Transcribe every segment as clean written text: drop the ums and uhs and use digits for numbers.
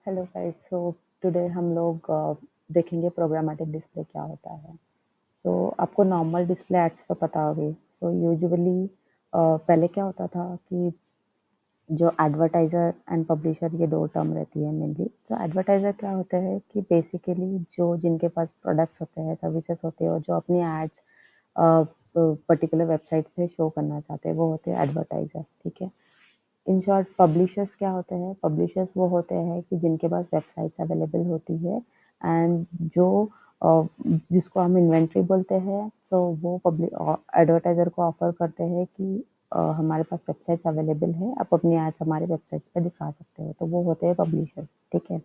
Hello guys, so today हम लोग देखेंगे प्रोग्रामेटिक डिस्प्ले क्या होता है। सो आपको नॉर्मल डिस्प्ले एड्स तो पता होगी। सो यूजुअली पहले क्या होता था कि जो एडवर्टाइजर एंड पब्लिशर, ये दो टर्म रहती है मेनली। तो एडवर्टाइजर क्या होता है कि बेसिकली जो जिनके पास प्रोडक्ट्स होते हैं, सर्विसेज होते हैं और जो अपनी एड्स पर्टिकुलर वेबसाइट पे शो करना चाहते हैं, वो होते हैं एडवर्टाइजर। ठीक है। इन शॉर्ट पब्लिशर्स क्या होते हैं? पब्लिशर्स वो होते हैं कि जिनके पास वेबसाइट्स अवेलेबल होती है एंड जो जिसको हम इन्वेंट्री बोलते हैं, तो वो पब्लिक एडवर्टाइजर को ऑफर करते हैं कि हमारे पास वेबसाइट्स अवेलेबल है, आप अपनी एड्स हमारे वेबसाइट पे दिखा सकते हो। तो वो होते हैं पब्लिशर्स। ठीक है।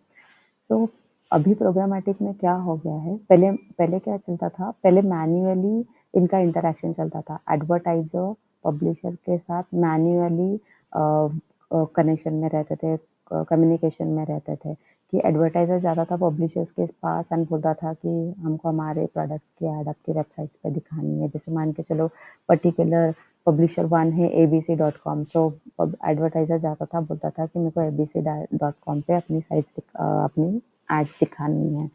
तो अभी प्रोग्रामेटिक में क्या हो गया है, पहले पहले क्या चलता था, पहले मैन्युअली इनका इंटरेक्शन चलता था। एडवर्टाइजर पब्लिशर के साथ मैन्युअली कनेक्शन में रहते थे, कम्युनिकेशन में रहते थे कि एडवर्टाइजर जाता था पब्लिशर्स के पास एंड बोलता था कि हमको हमारे प्रोडक्ट्स की ऐड आपकी वेबसाइट्स पे दिखानी है। जैसे मान के चलो पर्टिकुलर पब्लिशर वन है abc.com, सो एडवर्टाइजर जाता था, बोलता था कि मेरे को abc.com पे अपनी अपनी एड्स दिखानी है।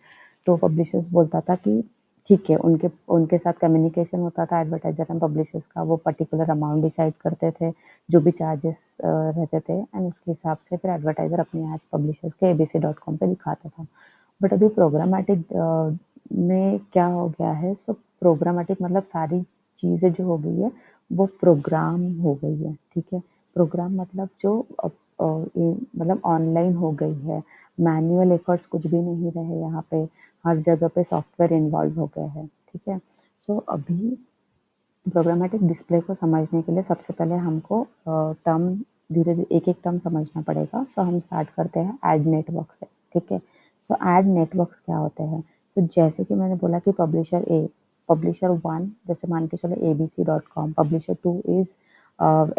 तो पब्लिशर्स बोलता था कि ठीक है, उनके उनके साथ कम्युनिकेशन होता था एडवर्टाइजर एंड पब्लिशर्स का। वो पर्टिकुलर अमाउंट डिसाइड करते थे, जो भी चार्जेस रहते थे, एंड उसके हिसाब से फिर एडवर्टाइजर अपनी एड्स पब्लिशर्स के abc.com पे दिखाता था। बट अभी प्रोग्रामेटिक में क्या हो गया है, सो प्रोग्रामेटिक मतलब सारी चीज़ें जो हो गई है वो प्रोग्राम हो गई है। ठीक है। प्रोग्राम मतलब जो मतलब ऑनलाइन हो गई है। मैनुअल एफर्ट्स कुछ भी नहीं रहे यहाँ पे, हर जगह पे सॉफ्टवेयर इन्वॉल्व हो गया है। ठीक है। सो अभी प्रोग्रामेटिक डिस्प्ले को समझने के लिए सबसे पहले हमको टर्म धीरे धीरे एक एक टर्म समझना पड़ेगा। सो हम स्टार्ट करते हैं एड नेटवर्क से। ठीक है। सो एड नेटवर्क्स क्या होते हैं? तो जैसे कि मैंने बोला कि पब्लिशर वन, जैसे मान के चलो abc.com, publisher two is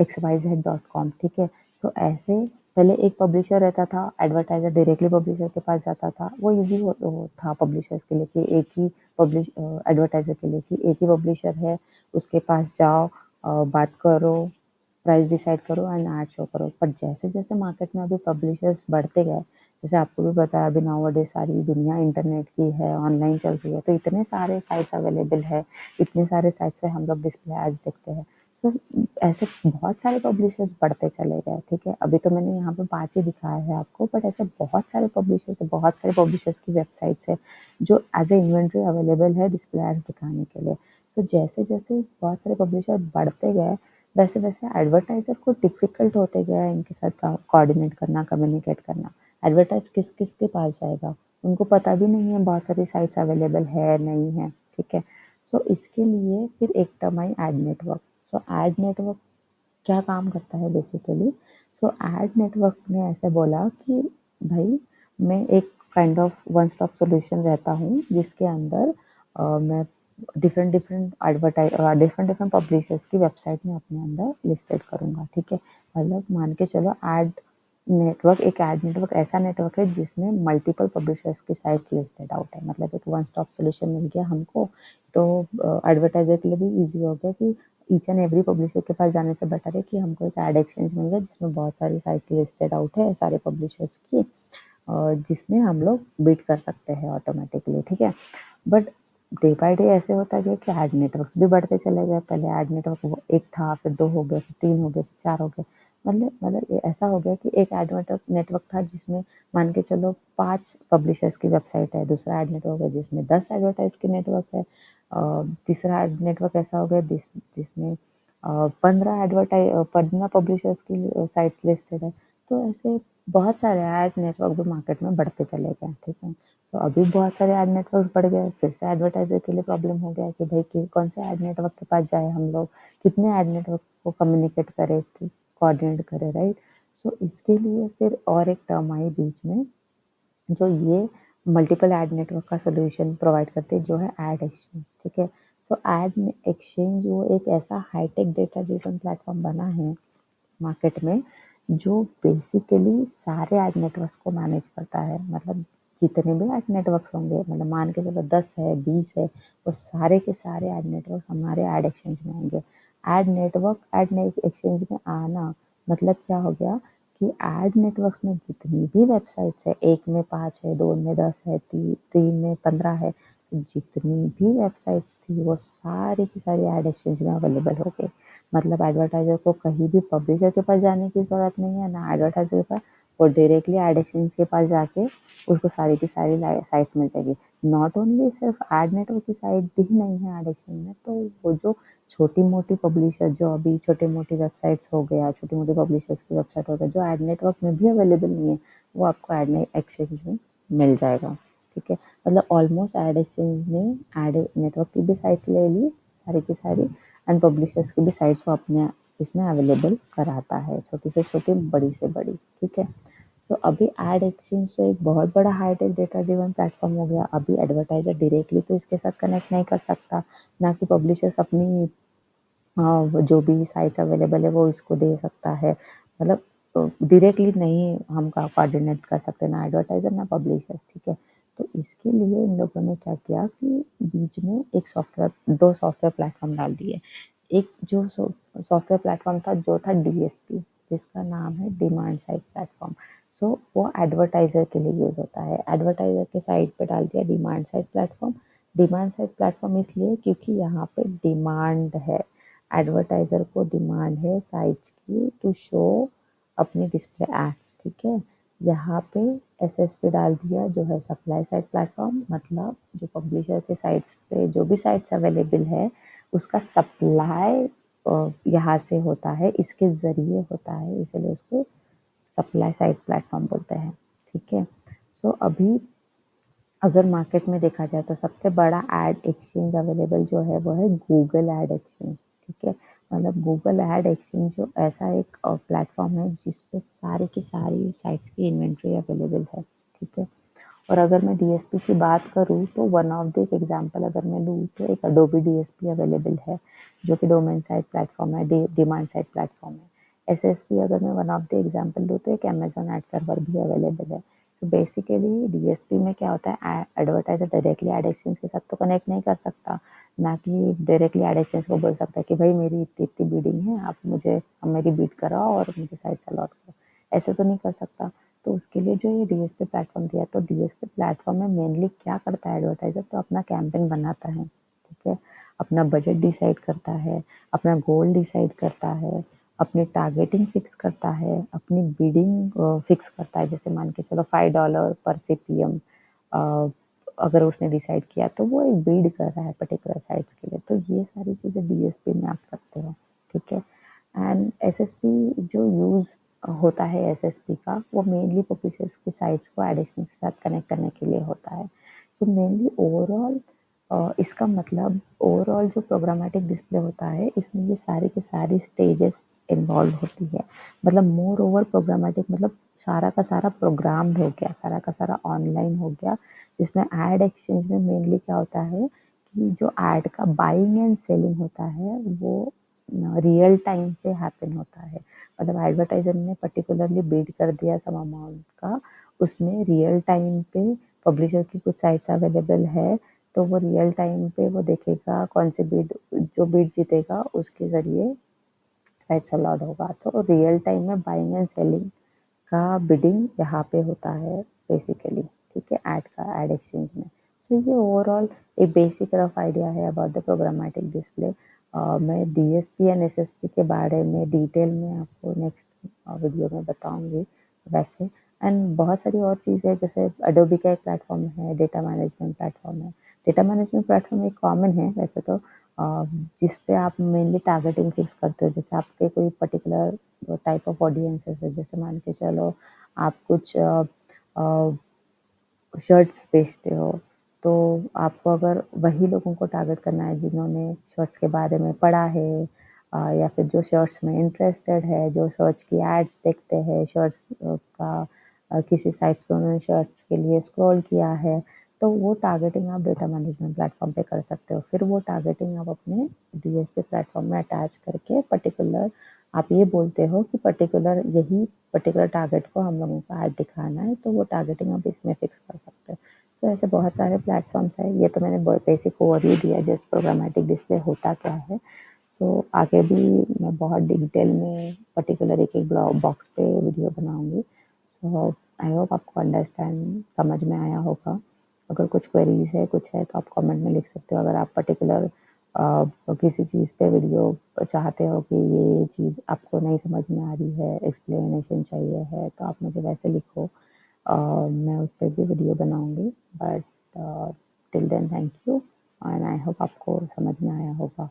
xyz.com। ठीक है। तो ऐसे पहले एक पब्लिशर रहता था, एडवर्टाइजर डायरेक्टली पब्लिशर के पास जाता था। वो इजी था पब्लिशर्स के लिए कि एक ही पब्लिश एडवर्टाइजर के लिए कि एक ही पब्लिशर है, उसके पास जाओ, बात करो, प्राइस डिसाइड करो एंड ऐड शो करो। पर जैसे जैसे मार्केट में अभी पब्लिशर्स बढ़ते गए, जैसे आपको भी पता है अभी नाउअडेज सारी दुनिया इंटरनेट की है, ऑनलाइन चल रही है, तो इतने सारे साइट्स अवेलेबल है, इतने सारे साइट्स पे हम लोग डिस्प्ले एड्स देखते हैं। तो ऐसे बहुत सारे पब्लिशर्स बढ़ते चले गए। ठीक है। अभी तो मैंने यहाँ पे 5 ही दिखाया है आपको, बट ऐसे बहुत सारे पब्लिशर्स है, बहुत सारे पब्लिशर्स की वेबसाइट्स है जो एज ए इन्वेंट्री अवेलेबल है डिस्प्ले एड्स दिखाने के लिए। तो जैसे जैसे बहुत सारे पब्लिशर बढ़ते गए, वैसे वैसे एडवर्टाइजर को डिफिकल्ट होते गया इनके साथ कोऑर्डिनेट करना, कम्युनिकेट करना। एडवर्टाइज किस किस के पास जाएगा, उनको पता भी नहीं है बहुत सारी साइट्स अवेलेबल है नहीं है। ठीक है। सो इसके लिए फिर एक टर्म आई एड नेटवर्क। सो एड नेटवर्क क्या काम करता है बेसिकली? सो एड नेटवर्क ने ऐसे बोला कि भाई, मैं एक kind of one stop solution रहता हूँ जिसके अंदर मैं डिफरेंट डिफरेंट पब्लिशर्स की वेबसाइट में अपने अंदर लिस्टेड करूँगा। ठीक है। मतलब मान के चलो एक एड नेटवर्क ऐसा नेटवर्क है जिसमें मल्टीपल पब्लिशर्स की साइट्स लिस्टेड आउट है। मतलब एक वन स्टॉप सॉल्यूशन मिल गया हमको। तो एडवर्टाइजर के लिए भी इजी हो गया कि ईच एंड एवरी पब्लिशर के पास जाने से बेटर है कि हमको एक एड एक्सचेंज मिल गया जिसमें बहुत सारी साइट्स लिस्टेड आउट है सारे पब्लिशर्स की, जिसमें हम लोग बीट कर सकते हैं ऑटोमेटिकली। ठीक है। बट डे बाय डे ऐसे होता गया कि एड नेटवर्क्स भी बढ़ते चले गए। पहले एड नेटवर्क एक था, फिर दो हो गए, फिर तीन हो गए, फिर चार हो गए। मतलब ये ऐसा हो गया कि एक एड नेटवर्क नेटवर्क था जिसमें मान के चलो 5 पब्लिशर्स की वेबसाइट है, दूसरा एड नेटवर्क है जिसमें 10 एडवर्टाइज की नेटवर्क है, तीसरा एड नेटवर्क ऐसा हो गया जिसमें 15 पब्लिशर्स की साइट्स लिस्टेड है। तो ऐसे बहुत सारे एड नेटवर्क भी मार्केट में बढ़ते चले गए। ठीक है। तो अभी बहुत सारे एड नेटवर्क बढ़ गए, फिर से एडवर्टाइजर के लिए प्रॉब्लम हो गया कि भाई कि कौन से एड नेटवर्क के पास जाए हम लोग, कितने एड नेटवर्क को कम्युनिकेट करे, कोऑर्डिनेट करे, राइट। सो इसके लिए फिर और एक टर्म आई बीच में, जो ये मल्टीपल एड नेटवर्क का सोल्यूशन प्रोवाइड करते हैं, जो है एड एक्सचेंज। ठीक है। तो एड एक्सचेंज वो एक ऐसा हाईटेक डेटा ड्रिवन प्लेटफॉर्म बना है मार्केट में, जो बेसिकली सारे एड नेटवर्क्स को मैनेज करता है। मतलब जितने भी एड नेटवर्क्स होंगे, मतलब मान के चलो 10 है, 20 है, वो सारे के सारे एड नेटवर्क हमारे एड एक्सचेंज में आएंगे। एड एक्सचेंज में आना मतलब क्या हो गया कि एड नेटवर्क्स में जितनी भी वेबसाइट्स है, 1 में 5 है, 2 में 10 है, 3 में 15 है, जितनी भी वेबसाइट्स थी वो सारी की सारी एड एक्सचेंज में अवेलेबल हो गई। मतलब एडवर्टाइज़र को कहीं भी पब्लिशर के पास जाने की ज़रूरत नहीं है, ना एडवर्टाइज़र के पास, वो डायरेक्टली एड एक्सचेंज के पास जाके उसको सारी की सारी साइट्स मिल जाएगी। नॉट ओनली सिर्फ एड नेटवर्क की साइट ही नहीं है एड एक्सचेंज में, तो वो जो छोटी-मोटी पब्लिशर जो अभी छोटी-मोटी वेबसाइट्स हो गया, छोटी-मोटी पब्लिशर्स की वेबसाइट हो गया, जो एड नेटवर्क में भी अवेलेबल नहीं है, वो आपको एड एक्सचेंज में मिल जाएगा। ठीक है, मतलब ऑलमोस्ट एड एक्सचेंज ने एड नेटवर्क की भी साइट्स ले ली सारी की सारी, एंड पब्लिशर्स की भी साइट्स को अपने इसमें अवेलेबल कराता है, छोटी से छोटी, बड़ी से बड़ी। ठीक है, तो अभी एड एक्सचेंज तो एक बहुत बड़ा हाईटेक डेटा ड्रिवन प्लेटफॉर्म हो गया। अभी एडवर्टाइजर डायरेक्टली तो इसके साथ कनेक्ट नहीं कर सकता, ना कि पब्लिशर्स अपनी वो जो भी साइट्स अवेलेबल है वो इसको दे सकता है। मतलब डायरेक्टली नहीं हम कोऑर्डिनेट कर सकते, ना एडवर्टाइजर ना पब्लिशर। ठीक है, तो इसके लिए इन लोगों ने क्या किया कि बीच में एक सॉफ्टवेयर, 2 सॉफ्टवेयर प्लेटफॉर्म डाल दिए। एक जो सॉफ्टवेयर प्लेटफॉर्म था जो था डीएसपी, जिसका नाम है डिमांड साइड प्लेटफॉर्म। सो वो एडवर्टाइजर के लिए यूज होता है। एडवर्टाइजर के साइट पे डाल दिया demand side platform. Demand side platform इसलिए क्योंकि यहाँ पे डिमांड है, एडवर्टाइजर को डिमांड है साइट्स की टू शो अपनी डिस्प्ले एड्स। ठीक है, यहाँ पे एसएसपी डाल दिया जो है सप्लाई साइड प्लेटफॉर्म, मतलब जो पब्लिशर के साइट्स पे जो भी साइट्स अवेलेबल है उसका सप्लाई यहाँ से होता है, इसके ज़रिए होता है, इसलिए उसको सप्लाई साइड प्लेटफॉर्म बोलते हैं। ठीक है, सो अभी अगर मार्केट में देखा जाए तो सबसे बड़ा एड एक्सचेंज अवेलेबल जो है वो है गूगल एड एक्सचेंज। ठीक है, मतलब गूगल एड एक्सचेंज जो ऐसा एक प्लेटफॉर्म है जिसपे सारी की सारी साइट्स की इन्वेंट्री अवेलेबल है। ठीक है, और अगर मैं डीएसपी की बात करूँ तो वन ऑफ द एग्जांपल अगर मैं लूँ तो एक अडोबी डीएसपी अवेलेबल है जो कि डोमेन साइड प्लेटफॉर्म है, डिमांड साइड प्लेटफॉर्म है। एसएसपी अगर मैं वन ऑफ द एग्जांपल लूँ तो एक अमेजोन एड सर्वर भी अवेलेबल है। तो बेसिकली डीएसपी में क्या होता है, एडवर्टाइजर डायरेक्टली एड एक्सचेंज के साथ तो कनेक्ट नहीं कर सकता, ना कि डायरेक्टली एड एक्सचेंज को बोल सकता है कि भाई मेरी इतनी इतनी बीडिंग है, आप मुझे मेरी बीट कराओ और मुझे साइट अलॉट करो, ऐसे तो नहीं कर सकता। तो उसके लिए जो ये डीएसपी प्लेटफॉर्म दिया, तो डीएसपी प्लेटफॉर्म में मेनली क्या करता है एडवर्टाइजर, तो अपना कैंपेन बनाता है। ठीक है, अपना बजट डिसाइड करता है, अपना गोल डिसाइड करता है, अपनी टारगेटिंग फिक्स करता है, अपनी बिडिंग फिक्स करता है। जैसे मान के चलो $5 पर सीपीएम अगर उसने डिसाइड किया तो वो एक बिड कर रहा है पर्टिकुलर साइट्स के लिए। तो ये सारी चीज़ें डीएसपी में आप सकते हो। ठीक है, एंड एसएसपी जो यूज़ होता है एसएसपी का, वो मेनली पब्लिशर्स की साइट्स को एडिशंस के साथ कनेक्ट करने के लिए होता है। तो मेनली ओवरऑल इसका मतलब ओवरऑल जो प्रोग्रामेटिक डिस्प्ले होता है इसमें ये सारी की सारी स्टेजेस इन्वॉल्व होती है। मतलब मोर ओवर प्रोग्रामेटिक मतलब सारा का सारा प्रोग्राम हो गया, सारा का सारा ऑनलाइन हो गया, जिसमें एड एक्सचेंज में मेनली क्या होता है कि जो एड का बाइंग एंड सेलिंग होता है वो रियल टाइम पे हैपन होता है। मतलब एडवर्टाइजर ने पर्टिकुलरली बिड कर दिया सम अमाउंट का, उसमें रियल टाइम पे पब्लिशर की कुछ साइट्स अवेलेबल है, तो वो रियल टाइम पे वो देखेगा कौन सी बिड, जो बिड जीतेगा उसके ज़रिए साइट्स अलॉट होगा। तो रियल टाइम में बाइंग एंड सेलिंग का बिडिंग यहाँ पे होता है बेसिकली। ठीक है, ऐड का ऐड एक्सचेंज में। तो ये ओवरऑल एक बेसिक रफ आइडिया है अबाउट द प्रोग्रामेटिक डिस्प्ले। मैं डीएसपी एंड एसएसपी के बारे में डिटेल में आपको नेक्स्ट वीडियो में बताऊंगी वैसे। एंड बहुत सारी और चीज़ें हैं, जैसे अडोबी का एक प्लेटफॉर्म है, डेटा मैनेजमेंट प्लेटफॉर्म है। डेटा मैनेजमेंट प्लेटफॉर्म एक कॉमन है वैसे तो, जिस पे आप मेनली टारगेटिंग फिक्स करते हो। जैसे आपके कोई पर्टिकुलर टाइप ऑफ ऑडियंसेस है, जैसे मान के चलो आप कुछ शर्ट्स बेचते हो, तो आपको अगर वही लोगों को टारगेट करना है जिन्होंने शर्ट्स के बारे में पढ़ा है, या फिर जो शर्ट्स में इंटरेस्टेड है, जो सर्च की एड्स देखते हैं शर्ट्स का, किसी साइट पे उन्होंने शर्ट्स के लिए स्क्रॉल किया है, तो वो टारगेटिंग आप डेटा मैनेजमेंट प्लेटफॉर्म पे कर सकते हो। फिर वो टारगेटिंग आप अपने डीएसपी प्लेटफॉर्म में अटैच करके पर्टिकुलर आप ये बोलते हो कि यही पर्टिकुलर टारगेट को हम लोगों को ऐड दिखाना है, तो वो टारगेटिंग आप इसमें फिक्स कर सकते हो। तो ऐसे बहुत सारे प्लेटफॉर्म्स हैं। ये तो मैंने बेसिक ओवरव्यू दिया जस्ट प्रोग्रामेटिक डिस्प्ले होता क्या है। सो आगे भी मैं बहुत डिटेल में पर्टिकुलर एक-एक ब्लॉ बॉक्स पे वीडियो बनाऊँगी। सो आई होप आपको अंडरस्टैंड समझ में आया होगा। अगर कुछ क्वेरीज़ है, कुछ है तो आप कमेंट में लिख सकते हो। अगर आप पर्टिकुलर किसी चीज़ पे वीडियो चाहते हो कि ये चीज़ आपको नहीं समझ में आ रही है, एक्सप्लेनेशन चाहिए है, तो आप मुझे वैसे लिखो। मैं उस पे भी वीडियो बनाऊँगी। But till then thank you and I hope आपको समझ में आया होगा।